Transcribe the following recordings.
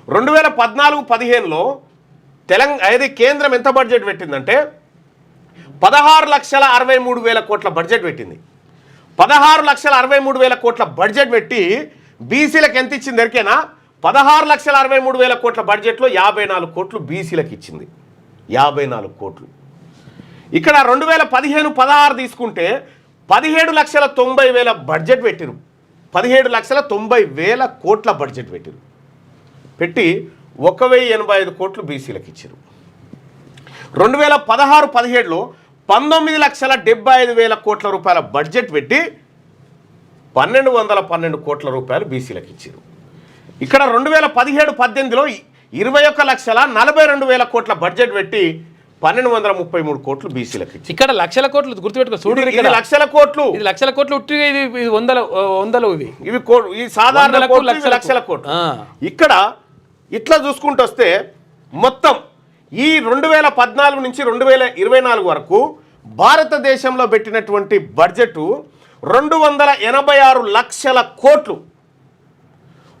2014-15లో తెలంగాణ కేంద్రం ఎంత బడ్జెట్ పెట్టిందంటే 16,63,000 కోట్ల బడ్జెట్ పెట్టింది. 16,63,000 కోట్ల బడ్జెట్ పెట్టి బీసీలకు ఎంత ఇచ్చింది ఎరికేనా? 16,63,000 కోట్ల బడ్జెట్లో 54 కోట్లు బీసీలకు ఇచ్చింది. 54 కోట్లు. ఇక్కడ 2015-16 తీసుకుంటే 17,90,000 బడ్జెట్ పెట్టిరు. 17,90,000 కోట్ల బడ్జెట్ పెట్టిరు. పెట్టి 1,085 కోట్లు బీసీలకు ఇచ్చారు. 2016-17లో 19,75,000 కోట్ల రూపాయల బడ్జెట్ పెట్టి 1,212 కోట్ల రూపాయలు బీసీలకు ఇచ్చారు. ఇక్కడ 2017-18లో 21,42,000 కోట్ల బడ్జెట్ పెట్టి 1,233 కోట్లు బీసీలకు ఇచ్చారు. ఇక్కడ లక్షల కోట్లు గుర్తుపెట్టుకో, చూడు ఇది లక్షల కోట్లు, ఇది లక్షల కోట్లు ఉట్టిగా, ఇది వందలు ఇవి సాధారణ లక్షల కోట్లు. ఇక్కడ ఇట్లా చూసుకుంటూ వస్తే మొత్తం ఈ 2014 నుంచి 2024 వరకు భారతదేశంలో పెట్టినటువంటి బడ్జెట్ 286 లక్షల కోట్లు.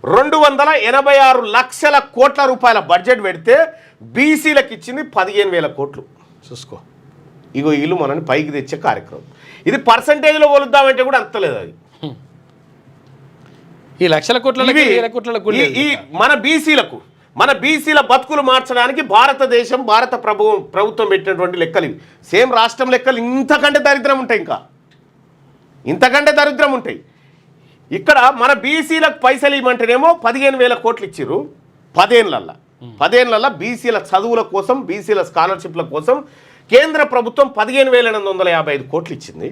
286 లక్షల కోట్ల రూపాయల బడ్జెట్ పెడితే బీసీలకు ఇచ్చింది 15,000 కోట్లు. చూసుకో, ఇగో వీళ్ళు మనని పైకి తెచ్చే కార్యక్రమం. ఇది పర్సంటేజ్లో పోలుద్దామంటే కూడా అంతలేదు. అది ఈ లక్షల కోట్ల ఈ మన బీసీల బతుకులు మార్చడానికి భారత ప్రభుత్వం పెట్టినటువంటి లెక్కలు ఇవి. సేమ్ రాష్ట్రం లెక్కలు ఇంతకంటే దరిద్రం ఉంటాయి, ఇంకా ఇంతకంటే దరిద్రం ఉంటాయి. ఇక్కడ మన బీసీలకు పైసలు ఇవ్వమంటేనేమో 15,000 కోట్లు ఇచ్చిర్రు. 10 బీసీల చదువుల కోసం, బీసీల స్కాలర్షిప్ల కోసం కేంద్ర ప్రభుత్వం 15,855 కోట్లు ఇచ్చింది.